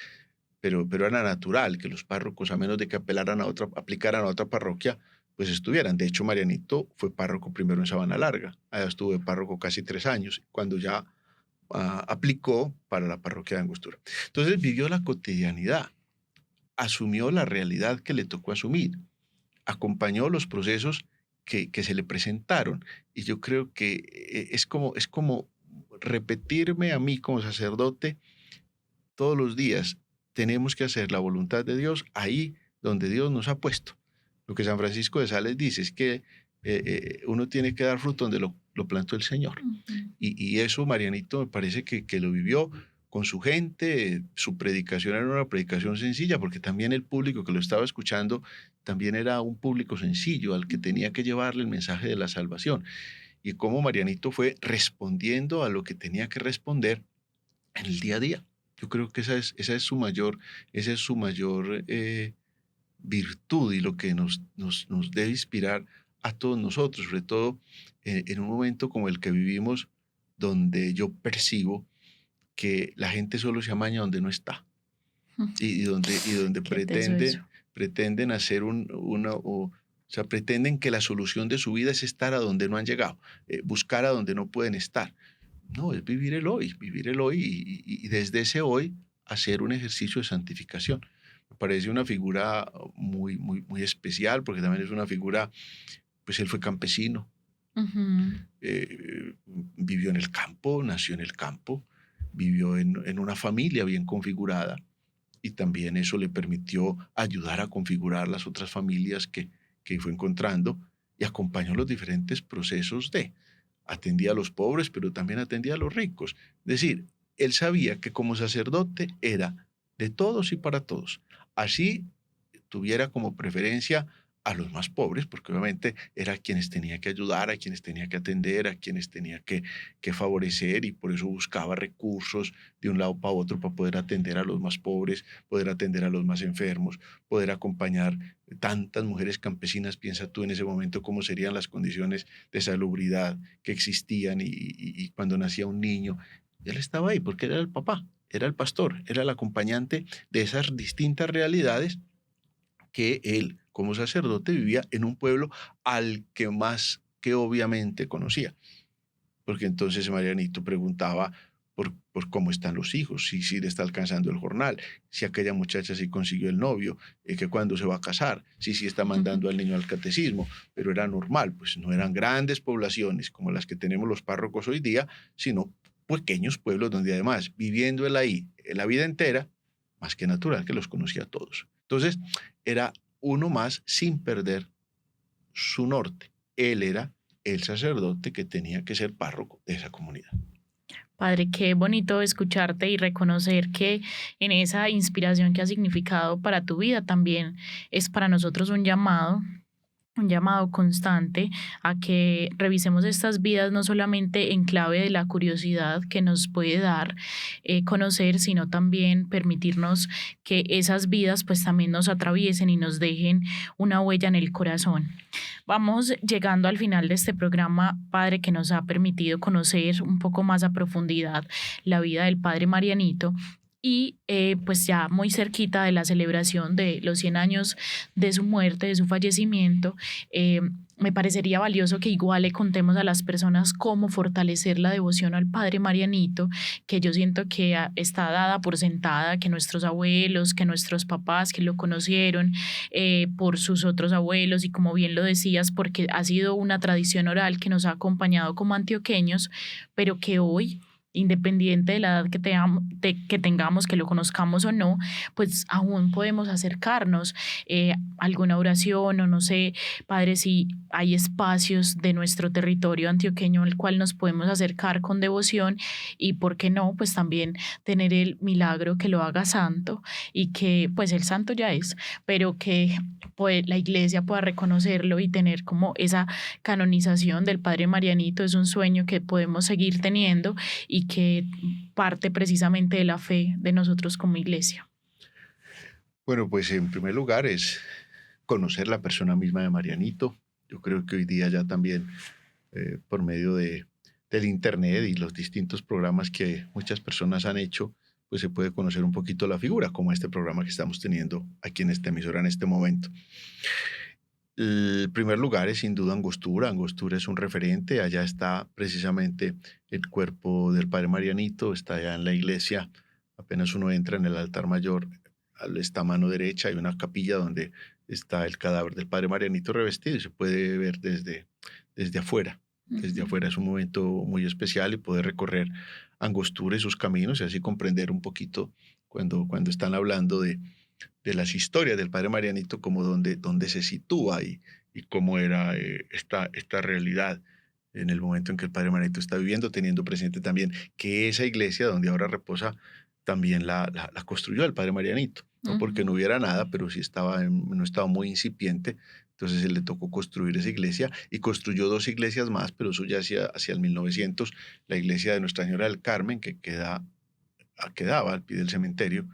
Pero era natural que los párrocos, a menos de que aplicaran a otra parroquia, pues estuvieran. De hecho, Marianito fue párroco primero en Sabana Larga. Allá estuvo de párroco casi 3 años, cuando ya aplicó para la parroquia de Angostura. Entonces vivió la cotidianidad, asumió la realidad que le tocó asumir, acompañó los procesos que se le presentaron. Y yo creo que es como repetirme a mí como sacerdote todos los días. Tenemos que hacer la voluntad de Dios ahí donde Dios nos ha puesto. Lo que San Francisco de Sales dice es que uno tiene que dar fruto donde lo plantó el Señor. Y eso Marianito me parece que lo vivió con su gente. Su predicación era una predicación sencilla, porque también el público que lo estaba escuchando también era un público sencillo al que tenía que llevarle el mensaje de la salvación. Y cómo Marianito fue respondiendo a lo que tenía que responder en el día a día. Yo creo que esa es su mayor virtud, y lo que nos debe inspirar a todos nosotros, sobre todo en un momento como el que vivimos, donde yo percibo que la gente solo se amaña donde no está, y donde pretenden hacer o sea, pretenden que la solución de su vida es estar a donde no han llegado, buscar a donde no pueden estar. No, es vivir el hoy y desde ese hoy hacer un ejercicio de santificación. Me parece una figura muy, muy, muy especial, porque también es una figura, pues él fue campesino, vivió en el campo, nació en el campo, vivió en una familia bien configurada, y también eso le permitió ayudar a configurar las otras familias que fue encontrando, y acompañó los diferentes procesos atendía a los pobres, pero también atendía a los ricos. Es decir, él sabía que como sacerdote era de todos y para todos. Así tuviera como preferencia a los más pobres, porque obviamente era a quienes tenía que ayudar, a quienes tenía que atender, a quienes tenía que favorecer, y por eso buscaba recursos de un lado para otro para poder atender a los más pobres, poder atender a los más enfermos, poder acompañar tantas mujeres campesinas. Piensa tú en ese momento cómo serían las condiciones de salubridad que existían, y cuando nacía un niño, él estaba ahí porque era el papá, era el pastor, era el acompañante de esas distintas realidades que él, como sacerdote, vivía en un pueblo al que más que obviamente conocía. Porque entonces Marianito preguntaba por cómo están los hijos, si le está alcanzando el jornal, si aquella muchacha sí consiguió el novio, que cuándo se va a casar, si está mandando al niño al catecismo. Pero era normal, pues no eran grandes poblaciones como las que tenemos los párrocos hoy día, sino pequeños pueblos donde además, viviendo él ahí la vida entera, más que natural que los conocía a todos. Entonces, era uno más sin perder su norte. Él era el sacerdote que tenía que ser párroco de esa comunidad. Padre, qué bonito escucharte y reconocer que en esa inspiración que ha significado para tu vida también es para nosotros un llamado constante a que revisemos estas vidas, no solamente en clave de la curiosidad que nos puede dar conocer, sino también permitirnos que esas vidas pues también nos atraviesen y nos dejen una huella en el corazón. Vamos llegando al final de este programa, Padre, que nos ha permitido conocer un poco más a profundidad la vida del Padre Marianito. Y pues ya muy cerquita de la celebración de los 100 años de su muerte, de su fallecimiento, me parecería valioso que igual le contemos a las personas cómo fortalecer la devoción al Padre Marianito, que yo siento que está dada por sentada, que nuestros abuelos, que nuestros papás que lo conocieron por sus otros abuelos, y como bien lo decías, porque ha sido una tradición oral que nos ha acompañado como antioqueños, pero que hoy, independiente de la edad que tengamos, que lo conozcamos o no, pues aún podemos acercarnos a alguna oración, o no sé, Padre, si hay espacios de nuestro territorio antioqueño al cual nos podemos acercar con devoción, y por qué no, pues también tener el milagro que lo haga santo, y que pues el santo ya es, pero que pues la iglesia pueda reconocerlo y tener como esa canonización del Padre Marianito. Es un sueño que podemos seguir teniendo y que parte precisamente de la fe de nosotros como iglesia. Bueno, pues en primer lugar es conocer la persona misma de Marianito. Yo creo que hoy día ya también por medio del internet y los distintos programas que muchas personas han hecho, pues se puede conocer un poquito la figura, como este programa que estamos teniendo aquí en esta emisora en este momento. El primer lugar es sin duda Angostura. Angostura es un referente. Allá está precisamente el cuerpo del padre Marianito. Está allá en la iglesia. Apenas uno entra en el altar mayor, está a mano derecha hay una capilla donde está el cadáver del padre Marianito revestido y se puede ver desde afuera. Desde afuera es un momento muy especial y poder recorrer Angostura y sus caminos y así comprender un poquito cuando están hablando de las historias del padre Marianito, como donde se sitúa y cómo era esta realidad en el momento en que el padre Marianito está viviendo, teniendo presente también que esa iglesia donde ahora reposa también la construyó el padre Marianito, no porque no hubiera nada, pero sí estaba en un estado muy incipiente, entonces él le tocó construir esa iglesia y construyó 2 iglesias más, pero eso ya hacia el 1900, la iglesia de Nuestra Señora del Carmen, que quedaba al pie del cementerio,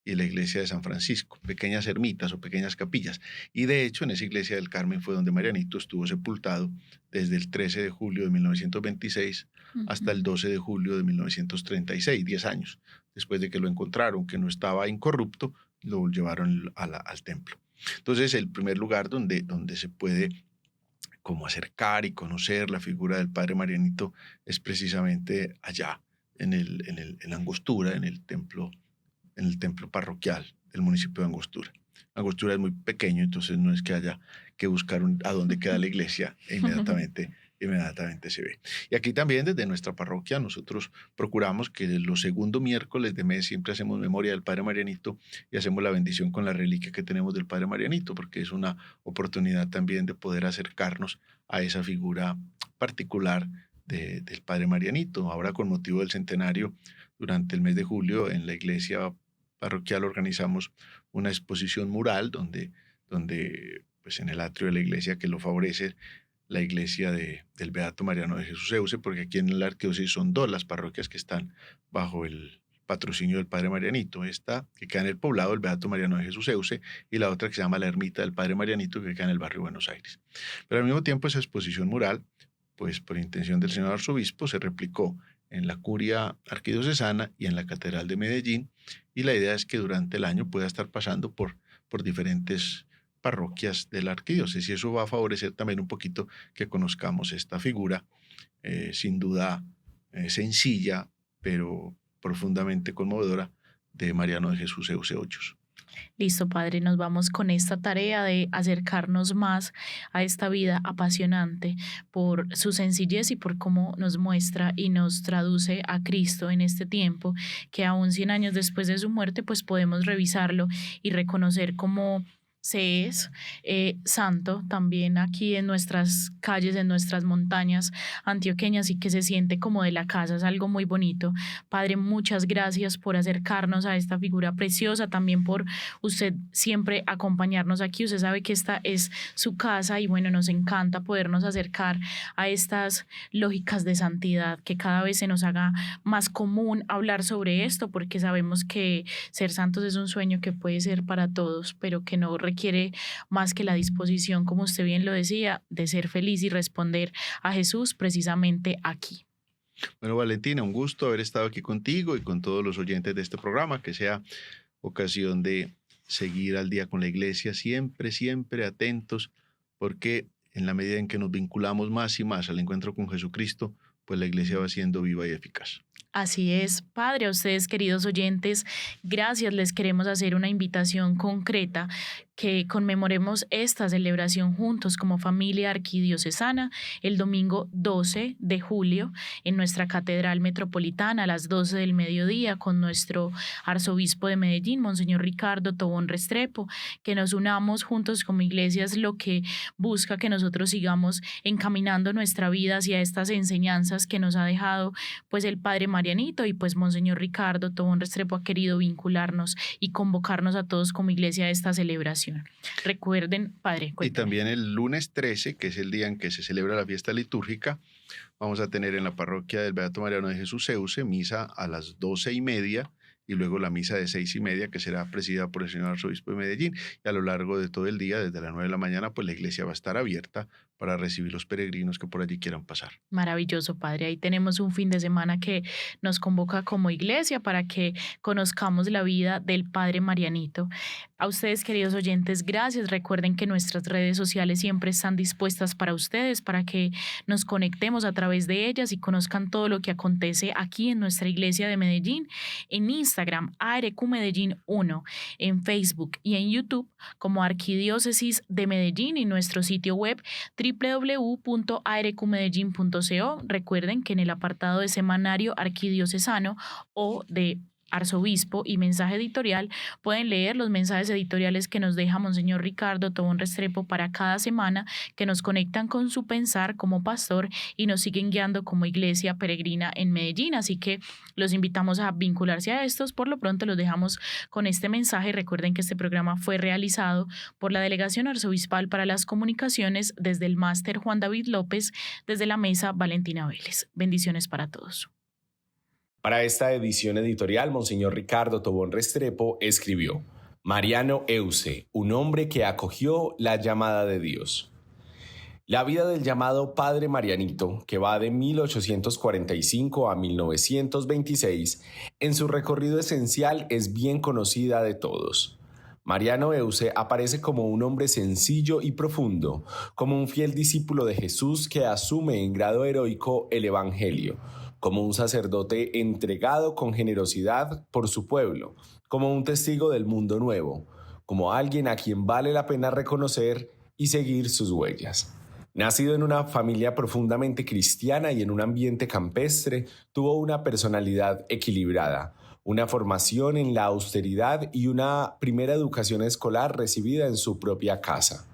y la iglesia de San Francisco, pequeñas ermitas o pequeñas capillas. Y de hecho, en esa iglesia del Carmen fue donde Marianito estuvo sepultado desde el 13 de julio de 1926 hasta el 12 de julio de 1936, 10 años. Después de que lo encontraron, que no estaba incorrupto, lo llevaron al templo. Entonces, el primer lugar donde se puede como acercar y conocer la figura del padre Marianito es precisamente allá, en Angostura, en el templo parroquial del municipio de Angostura. Angostura es muy pequeño, entonces no es que haya que buscar a dónde queda la iglesia e inmediatamente se ve. Y aquí también desde nuestra parroquia nosotros procuramos que los segundos miércoles de mes siempre hacemos memoria del padre Marianito y hacemos la bendición con la reliquia que tenemos del padre Marianito, porque es una oportunidad también de poder acercarnos a esa figura particular del padre Marianito. Ahora con motivo del centenario, durante el mes de julio en la iglesia parroquial organizamos una exposición mural donde pues en el atrio de la iglesia, que lo favorece la iglesia del Beato Mariano de Jesús Euce, porque aquí en la arquidiócesis son 2 las parroquias que están bajo el patrocinio del padre Marianito. Esta que queda en el poblado, el Beato Mariano de Jesús Euce, y la otra que se llama la Ermita del padre Marianito, que queda en el barrio Buenos Aires. Pero al mismo tiempo esa exposición mural, pues por intención del señor arzobispo, se replicó en la curia arquidiocesana y en la catedral de Medellín, y la idea es que durante el año pueda estar pasando por diferentes parroquias de la arquidiócesis, y eso va a favorecer también un poquito que conozcamos esta figura, sin duda sencilla, pero profundamente conmovedora, de Mariano de Jesús Euce Hoyos. Listo, Padre, nos vamos con esta tarea de acercarnos más a esta vida apasionante por su sencillez y por cómo nos muestra y nos traduce a Cristo en este tiempo, que aún 100 años después de su muerte, pues podemos revisarlo y reconocer cómo se es santo también aquí en nuestras calles, en nuestras montañas antioqueñas y que se siente como de la casa, es algo muy bonito. Padre, muchas gracias por acercarnos a esta figura preciosa, también por usted siempre acompañarnos aquí. Usted sabe que esta es su casa y bueno, nos encanta podernos acercar a estas lógicas de santidad, que cada vez se nos haga más común hablar sobre esto, porque sabemos que ser santos es un sueño que puede ser para todos, pero que no requiere más que la disposición, como usted bien lo decía, de ser feliz y responder a Jesús precisamente aquí. Bueno, Valentina, un gusto haber estado aquí contigo y con todos los oyentes de este programa, que sea ocasión de seguir al día con la iglesia, siempre, siempre atentos, porque en la medida en que nos vinculamos más y más al encuentro con Jesucristo, pues la iglesia va siendo viva y eficaz. Así es, Padre, a ustedes, queridos oyentes, gracias. Les queremos hacer una invitación concreta que conmemoremos esta celebración juntos como familia arquidiocesana el domingo 12 de julio en nuestra Catedral Metropolitana a las 12 del mediodía con nuestro arzobispo de Medellín, Monseñor Ricardo Tobón Restrepo, que nos unamos juntos como iglesia es lo que busca que nosotros sigamos encaminando nuestra vida hacia estas enseñanzas que nos ha dejado pues el Padre Marianito, y pues Monseñor Ricardo Tobón Restrepo ha querido vincularnos y convocarnos a todos como iglesia a esta celebración. Recuerden, Padre, cuéntame. Y también el lunes 13, que es el día en que se celebra la fiesta litúrgica, vamos a tener en la parroquia del Beato Mariano de Jesús Euce misa a las 12:30 y luego la misa de 6:30, que será presidida por el señor arzobispo de Medellín. Y a lo largo de todo el día, desde las 9 de la mañana, pues la iglesia va a estar abierta para recibir los peregrinos que por allí quieran pasar. Maravilloso, Padre. Ahí tenemos un fin de semana que nos convoca como iglesia para que conozcamos la vida del Padre Marianito. A ustedes, queridos oyentes, gracias. Recuerden que nuestras redes sociales siempre están dispuestas para ustedes, para que nos conectemos a través de ellas y conozcan todo lo que acontece aquí en nuestra iglesia de Medellín. En Instagram, ARQ Medellín 1, en Facebook y en YouTube como Arquidiócesis de Medellín, y nuestro sitio web www.arqmedellin.co. Recuerden que en el apartado de semanario arquidiocesano o de arzobispo y mensaje editorial pueden leer los mensajes editoriales que nos deja Monseñor Ricardo Tobón Restrepo para cada semana, que nos conectan con su pensar como pastor y nos siguen guiando como iglesia peregrina en Medellín. Así que los invitamos a vincularse a estos. Por lo pronto los dejamos con este mensaje. Recuerden que este programa fue realizado por la Delegación Arzobispal para las Comunicaciones, desde el Máster Juan David López, desde la Mesa Valentina Vélez. Bendiciones para todos. Para esta edición editorial, Monseñor Ricardo Tobón Restrepo escribió: Mariano Euse, un hombre que acogió la llamada de Dios. La vida del llamado Padre Marianito, que va de 1845 a 1926, en su recorrido esencial es bien conocida de todos. Mariano Euse aparece como un hombre sencillo y profundo, como un fiel discípulo de Jesús que asume en grado heroico el Evangelio, como un sacerdote entregado con generosidad por su pueblo, como un testigo del mundo nuevo, como alguien a quien vale la pena reconocer y seguir sus huellas. Nacido en una familia profundamente cristiana y en un ambiente campestre, tuvo una personalidad equilibrada, una formación en la austeridad y una primera educación escolar recibida en su propia casa.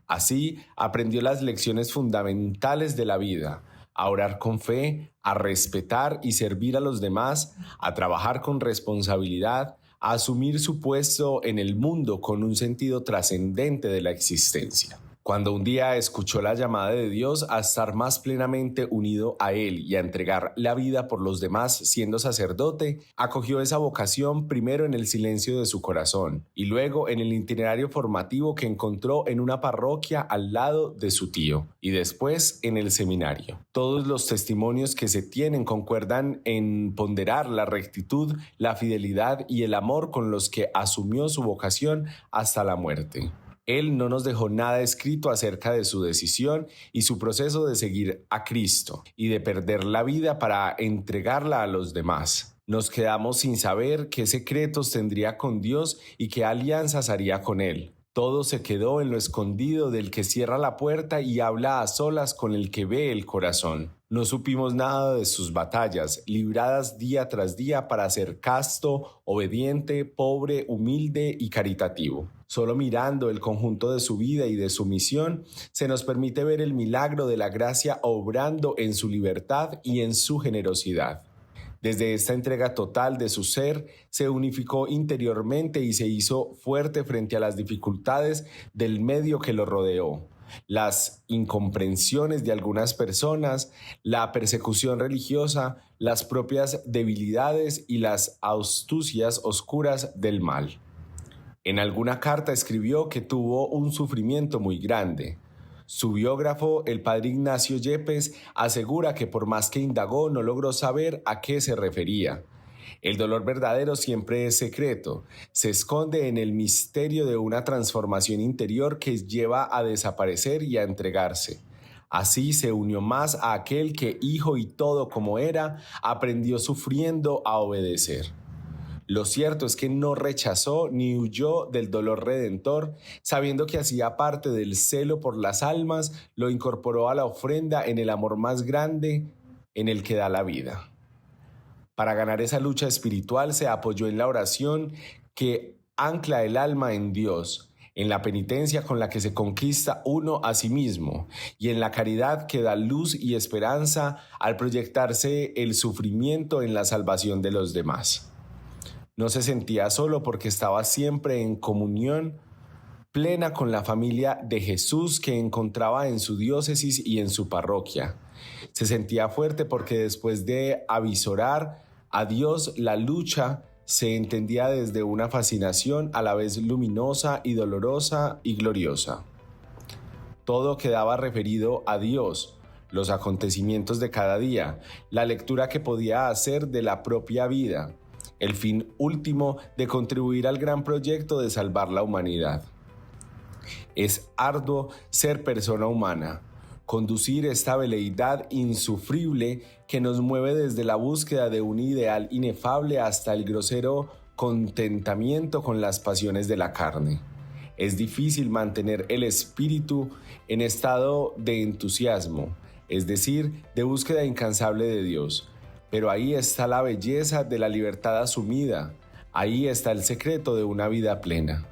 Así, aprendió las lecciones fundamentales de la vida: a orar con fe, a respetar y servir a los demás, a trabajar con responsabilidad, a asumir su puesto en el mundo con un sentido trascendente de la existencia. Cuando un día escuchó la llamada de Dios a estar más plenamente unido a Él y a entregar la vida por los demás siendo sacerdote, acogió esa vocación primero en el silencio de su corazón y luego en el itinerario formativo que encontró en una parroquia al lado de su tío y después en el seminario. Todos los testimonios que se tienen concuerdan en ponderar la rectitud, la fidelidad y el amor con los que asumió su vocación hasta la muerte. Él no nos dejó nada escrito acerca de su decisión y su proceso de seguir a Cristo y de perder la vida para entregarla a los demás. Nos quedamos sin saber qué secretos tendría con Dios y qué alianzas haría con Él. Todo se quedó en lo escondido del que cierra la puerta y habla a solas con el que ve el corazón. No supimos nada de sus batallas, libradas día tras día para ser casto, obediente, pobre, humilde y caritativo. Solo mirando el conjunto de su vida y de su misión, se nos permite ver el milagro de la gracia obrando en su libertad y en su generosidad. Desde esta entrega total de su ser, se unificó interiormente y se hizo fuerte frente a las dificultades del medio que lo rodeó, las incomprensiones de algunas personas, la persecución religiosa, las propias debilidades y las astucias oscuras del mal. En alguna carta escribió que tuvo un sufrimiento muy grande. Su biógrafo, el padre Ignacio Yepes, asegura que por más que indagó no logró saber a qué se refería. El dolor verdadero siempre es secreto, se esconde en el misterio de una transformación interior que lleva a desaparecer y a entregarse. Así se unió más a aquel que, hijo y todo como era, aprendió sufriendo a obedecer. Lo cierto es que no rechazó ni huyó del dolor redentor, sabiendo que hacía parte del celo por las almas, lo incorporó a la ofrenda en el amor más grande, en el que da la vida. Para ganar esa lucha espiritual se apoyó en la oración que ancla el alma en Dios, en la penitencia con la que se conquista uno a sí mismo y en la caridad que da luz y esperanza al proyectarse el sufrimiento en la salvación de los demás. No se sentía solo porque estaba siempre en comunión plena con la familia de Jesús que encontraba en su diócesis y en su parroquia. Se sentía fuerte porque después de avisorar a Dios la lucha, se entendía desde una fascinación a la vez luminosa y dolorosa y gloriosa. Todo quedaba referido a Dios, los acontecimientos de cada día, la lectura que podía hacer de la propia vida, el fin último de contribuir al gran proyecto de salvar la humanidad. Es arduo ser persona humana, conducir esta veleidad insufrible que nos mueve desde la búsqueda de un ideal inefable hasta el grosero contentamiento con las pasiones de la carne. Es difícil mantener el espíritu en estado de entusiasmo, es decir, de búsqueda incansable de Dios. Pero ahí está la belleza de la libertad asumida, ahí está el secreto de una vida plena.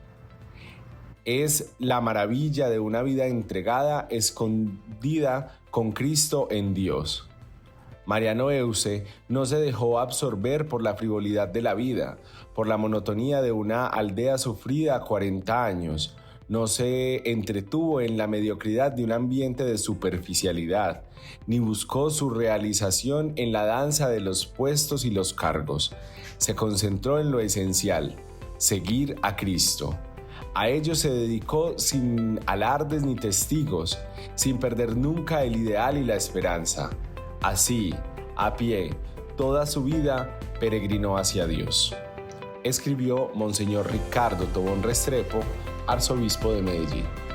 Es la maravilla de una vida entregada, escondida con Cristo en Dios. Mariano Euse no se dejó absorber por la frivolidad de la vida, por la monotonía de una aldea sufrida a 40 años. No se entretuvo en la mediocridad de un ambiente de superficialidad, ni buscó su realización en la danza de los puestos y los cargos. Se concentró en lo esencial, seguir a Cristo. A ello se dedicó sin alardes ni testigos, sin perder nunca el ideal y la esperanza. Así, a pie, toda su vida peregrinó hacia Dios. Escribió Monseñor Ricardo Tobón Restrepo, arzobispo de Medellín.